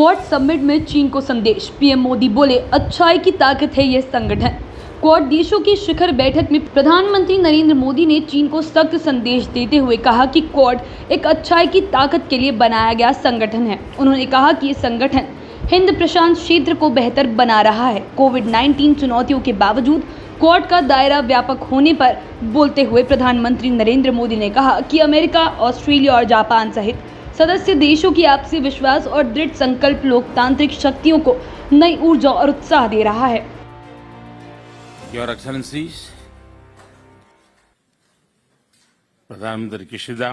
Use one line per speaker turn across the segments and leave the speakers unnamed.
Quad summit में चीन को संदेश। पीएम मोदी बोले, अच्छाई की ताकत है यह संगठन। क्वाड देशों की शिखर बैठक में प्रधानमंत्री नरेंद्र मोदी ने चीन को सख्त संदेश देते हुए कहा कि क्वाड एक अच्छाई की ताकत के लिए बनाया गया संगठन है। उन्होंने कहा कि ये संगठन हिंद प्रशांत क्षेत्र को बेहतर बना रहा है। कोविड-19 चुनौतियों के बावजूद क्वाड का दायरा व्यापक होने पर बोलते हुए प्रधानमंत्री नरेंद्र मोदी ने कहा कि अमेरिका, ऑस्ट्रेलिया और जापान सहित सदस्य देशों की आपसी विश्वास और दृढ़ संकल्प लोकतांत्रिक शक्तियों को नई ऊर्जा और उत्साह दे रहा है।
Your Excellencies, प्रधानमंत्री किशिदा,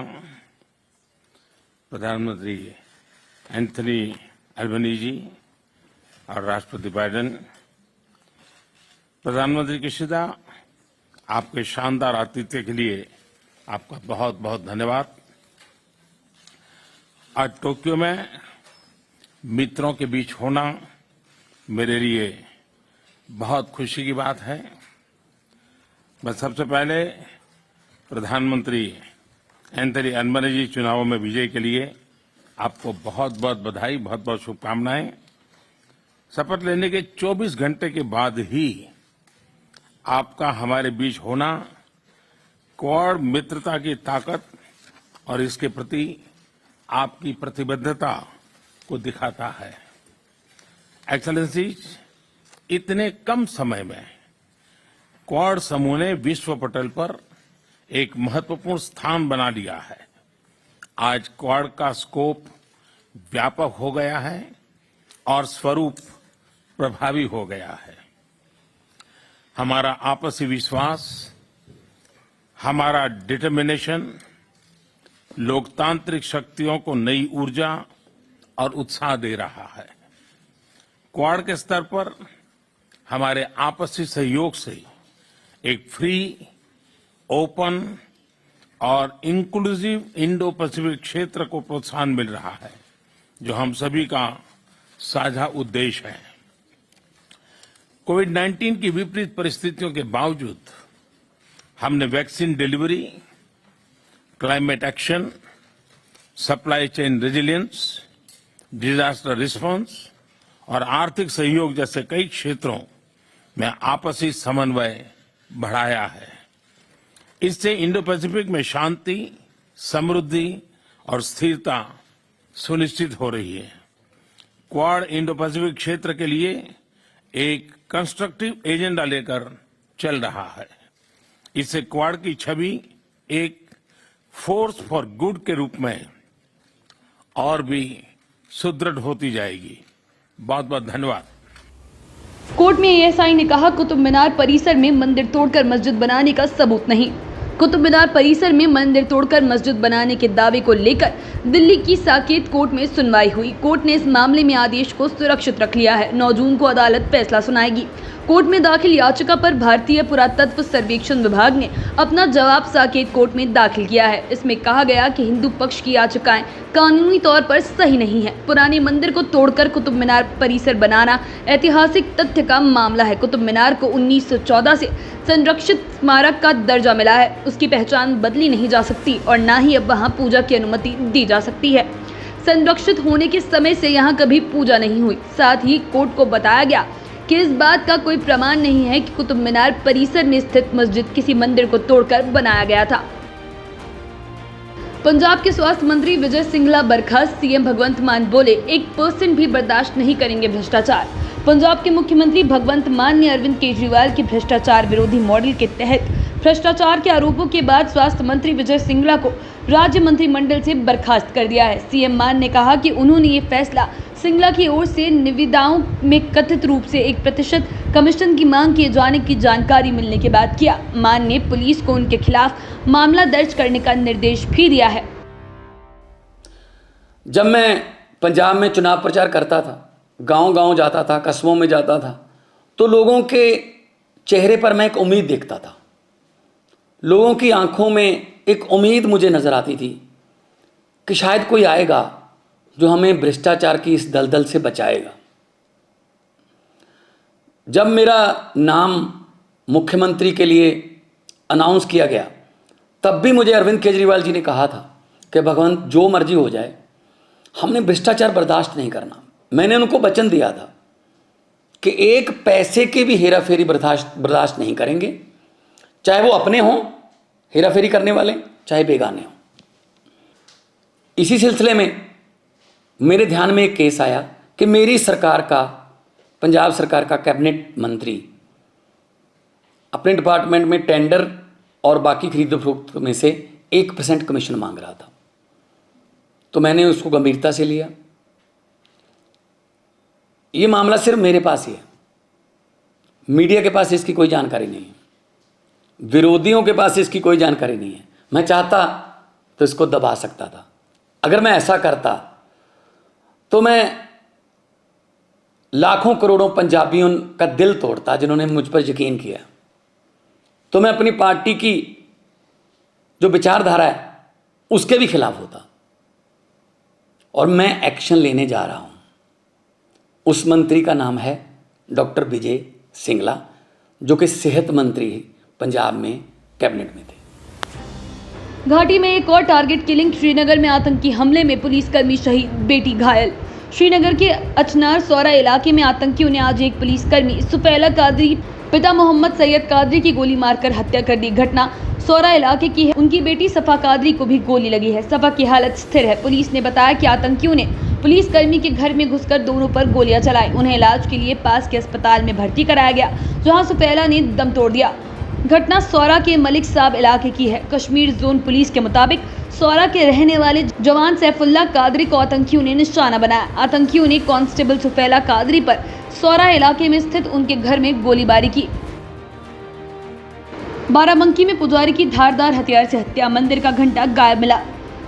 प्रधानमंत्री एंथनी अल्बनीजी और राष्ट्रपति बाइडेन। प्रधानमंत्री किशिदा, आपके शानदार आतिथ्य के लिए आपका बहुत बहुत धन्यवाद। आज टोक्यो में मित्रों के बीच होना मेरे लिए बहुत खुशी की बात है। मैं सबसे पहले प्रधानमंत्री एंथनी अल्बनीजी चुनावों में विजय के लिए आपको बहुत बहुत बधाई, बहुत बहुत शुभकामनाएं। शपथ लेने के 24 घंटे के बाद ही आपका हमारे बीच होना क्वाड मित्रता की ताकत और इसके प्रति आपकी प्रतिबद्धता को दिखाता है। एक्सेलेंसीज, इतने कम समय में क्वाड समूह ने विश्व पटल पर एक महत्वपूर्ण स्थान बना लिया है। आज क्वाड का स्कोप व्यापक हो गया है और स्वरूप प्रभावी हो गया है। हमारा आपसी विश्वास, हमारा डिटर्मिनेशन लोकतांत्रिक शक्तियों को नई ऊर्जा और उत्साह दे रहा है। क्वाड के स्तर पर हमारे आपसी सहयोग से एक फ्री, ओपन और इंक्लूसिव इंडो पैसिफिक क्षेत्र को प्रोत्साहन मिल रहा है, जो हम सभी का साझा उद्देश्य है। कोविड-19 की विपरीत परिस्थितियों के बावजूद हमने vaccine delivery, climate action, supply chain resilience, disaster response और आर्थिक सहयोग जैसे कई क्षेत्रों में आपसी समन्वय बढ़ाया है। इससे इंडो पैसिफिक में शांति, समृद्धि और स्थिरता सुनिश्चित हो रही है। क्वाड इंडो पैसिफिक क्षेत्र के लिए एक कंस्ट्रक्टिव एजेंडा लेकर चल रहा है। इससे क्वाड की छवि एक फोर्स फॉर गुड के रूप में और भी सुदृढ़ होती जाएगी। बहुत बहुत धन्यवाद।
कोर्ट में एएसआई ने कहा, कुतुब मीनार परिसर में मंदिर तोड़कर मस्जिद बनाने का सबूत नहीं। कुतुब मीनार परिसर में मंदिर तोड़कर मस्जिद बनाने के दावे को लेकर दिल्ली की साकेत कोर्ट में सुनवाई हुई। कोर्ट ने इस मामले में आदेश को सुरक्षित रख लिया है। 9 जून को अदालत फैसला सुनाएगी। कोर्ट में दाखिल याचिका पर भारतीय पुरातत्व सर्वेक्षण विभाग ने अपना जवाब साकेत कोर्ट में दाखिल किया है। इसमें कहा गया कि हिंदू पक्ष की याचिकाएं कानूनी तौर पर सही नहीं है। पुराने मंदिर को तोड़कर कुतुब मीनार परिसर बनाना ऐतिहासिक तथ्य का मामला है। कुतुब मीनार को 1914 से संरक्षित स्मारक का दर्जा मिला है। उसकी पहचान बदली नहीं जा सकती और न ही अब वहां पूजा की अनुमति दी जा सकती है। संरक्षित होने के समय से यहाँ कभी पूजा नहीं हुई। साथ ही कोर्ट को बताया गया कि इस बात का कोई प्रमाण नहीं है कि कुतुब मीनार परिसर में स्थित मस्जिद किसी मंदिर को तोड़कर बनाया गया था। पंजाब के स्वास्थ्य मंत्री विजय सिंघला बर्खास्त। सीएम भगवंत मान बोले, 1% भी बर्दाश्त नहीं करेंगे भ्रष्टाचार। पंजाब के मुख्यमंत्री भगवंत मान ने अरविंद केजरीवाल के भ्रष्टाचार विरोधी मॉडल के तहत भ्रष्टाचार के आरोपों के बाद स्वास्थ्य मंत्री विजय सिंघला को राज्य मंत्रिमंडल से बर्खास्त कर दिया है। सीएम मान ने कहा कि उन्होंने ये फैसला सिंघला की ओर से निविदाओं में कथित रूप से 1% कमीशन की मांग किए जाने की जानकारी मिलने के बाद किया। मान ने पुलिस को उनके खिलाफ मामला दर्ज करने का निर्देश भी दिया है।
जब मैं पंजाब में चुनाव प्रचार करता था, गांव-गांव जाता था, कस्बों में जाता था, तो लोगों के चेहरे पर मैं एक उम्मीद देखता था। लोगों की आंखों में एक उम्मीद मुझे नजर आती थी कि शायद कोई आएगा जो हमें भ्रष्टाचार की इस दलदल से बचाएगा। जब मेरा नाम मुख्यमंत्री के लिए अनाउंस किया गया, तब भी मुझे अरविंद केजरीवाल जी ने कहा था कि भगवंत जो मर्जी हो जाए, हमने भ्रष्टाचार बर्दाश्त नहीं करना। मैंने उनको वचन दिया था कि एक पैसे के भी हेरा फेरी बर्दाश्त नहीं करेंगे, चाहे वो अपने हों हेरा फेरी करने वाले, चाहे बेगाने हों। इसी सिलसिले में मेरे ध्यान में एक केस आया कि मेरी सरकार का, पंजाब सरकार का कैबिनेट मंत्री अपने डिपार्टमेंट में टेंडर और बाकी खरीद फरोख्त में से 1% कमीशन मांग रहा था। तो मैंने उसको गंभीरता से लिया। ये मामला सिर्फ मेरे पास ही है, मीडिया के पास इसकी कोई जानकारी नहीं है, विरोधियों के पास इसकी कोई जानकारी नहीं है। मैं चाहता तो इसको दबा सकता था। अगर मैं ऐसा करता तो मैं लाखों करोड़ों पंजाबियों का दिल तोड़ता जिन्होंने मुझ पर यकीन किया। तो मैं अपनी पार्टी की जो विचारधारा है उसके भी खिलाफ होता। और मैं एक्शन लेने जा रहा हूं। उस मंत्री का नाम है डॉक्टर विजय सिंगला, जो कि सेहत मंत्री पंजाब में कैबिनेट में थे।
घाटी में एक और टारगेट किलिंग। श्रीनगर में आतंकी हमले में पुलिसकर्मी शहीद, बेटी घायल। श्रीनगर के अचनार सौरा इलाके में आतंकियों ने आज एक पुलिसकर्मी सुफैला कादरी पिता मोहम्मद सैयद कादरी की गोली मारकर हत्या कर दी। घटना सौरा इलाके की है। उनकी बेटी सफा कादरी को भी गोली लगी है। सफा की हालत स्थिर है। पुलिस ने बताया कि आतंकियों ने पुलिसकर्मी के घर में घुसकर दोनों पर गोलियां चलाई। उन्हें इलाज के लिए पास के अस्पताल में भर्ती कराया गया, जहां सुफैला ने दम तोड़ दिया। घटना सौरा के मलिक साहब इलाके की है। कश्मीर जोन पुलिस के मुताबिक सौरा के रहने वाले जवान सैफुल्ला कादरी को आतंकियों ने निशाना बनाया। आतंकियों ने कांस्टेबल सुफैला कादरी पर सौरा इलाके में स्थित उनके घर में गोलीबारी की। बाराबंकी में पुजारी की धारदार हथियार से हत्या, मंदिर का घंटा गायब मिला।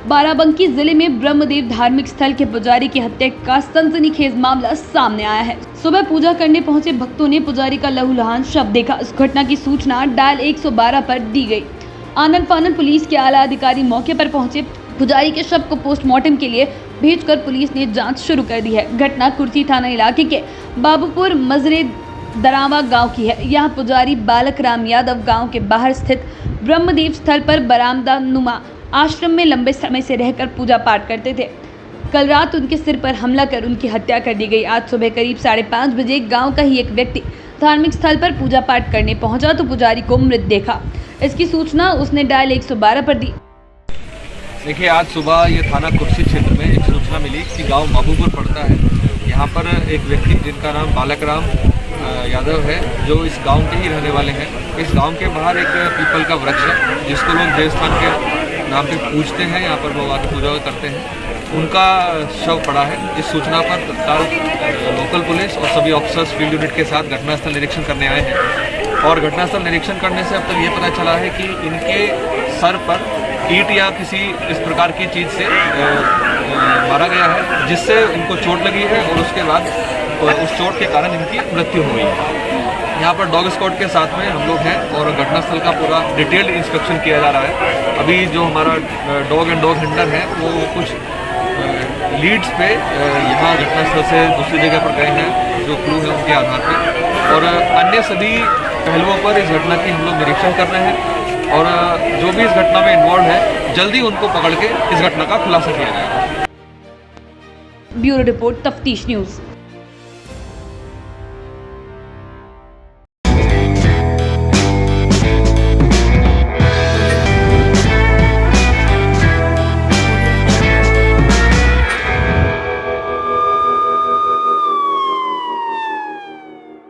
बाराबंकी जिले में ब्रह्मदेव धार्मिक स्थल के पुजारी की हत्या का सनसनीखेज मामला सामने आया है। सुबह पूजा करने पहुंचे भक्तों ने पुजारी का लहूलुहान शव देखा। इस घटना की सूचना डायल 112 पर दी गई। आनन फानन पुलिस के आला अधिकारी मौके पर पहुंचे। पुजारी के शव को पोस्टमार्टम के लिए भेजकर पुलिस ने जांच शुरू कर दी है। घटना कुर्सी थाना इलाके के बाबूपुर मजरे दरावा गांव की है। यहाँ पुजारी बालक राम यादव गांव के बाहर स्थित ब्रह्मदेव स्थल पर बरामदा नुमा आश्रम में लंबे समय से रहकर पूजा पाठ करते थे। कल रात उनके सिर पर हमला कर उनकी हत्या कर दी गई। आज सुबह करीब 5:30 बजे गांव का ही एक व्यक्ति धार्मिक स्थल पर पूजा पाठ करने पहुंचा तो पुजारी को मृत देखा। इसकी सूचना उसने डायल 112 पर दी।
देखिए, आज सुबह ये थाना कुर्सी क्षेत्र में एक सूचना मिली कि गांव बाबूपुर पड़ता है। यहाँ पर एक व्यक्ति जिनका नाम बालक राम यादव है, जो इस गांव के ही रहने वाले हैं। इस गांव के बाहर एक पीपल का वृक्ष है जिसको लोग देवस्थान के नाम पे पूजते हैं। यहाँ पर लोग आकर पूजा करते हैं। उनका शव पड़ा है। इस सूचना पर तत्काल लोकल पुलिस और सभी ऑफिसर्स फील्ड यूनिट के साथ घटनास्थल निरीक्षण करने आए हैं। और घटनास्थल निरीक्षण करने से अब तक ये पता चला है कि इनके सर पर ईंट या किसी इस प्रकार की चीज़ से मारा गया है, जिससे इनको चोट लगी है और उसके बाद उस चोट के कारण इनकी मृत्यु हुई है। यहाँ पर डॉग स्क्वाड के साथ में हम लोग हैं और घटनास्थल का पूरा डिटेल्ड इंस्पेक्शन किया जा रहा है। अभी जो हमारा डॉग एंड डॉग हैंडलर है वो कुछ लीड्स पे यहाँ घटनास्थल से दूसरी जगह पर गए हैं, जो क्लू है उनके आधार पर। और अन्य सभी पहलुओं पर इस घटना की हम लोग निरीक्षण कर रहे हैं और जो भी इस घटना में इन्वॉल्व है जल्दी उनको पकड़ के इस घटना का खुलासा किया जाएगा।
ब्यूरो रिपोर्ट, तफ्तीश न्यूज़।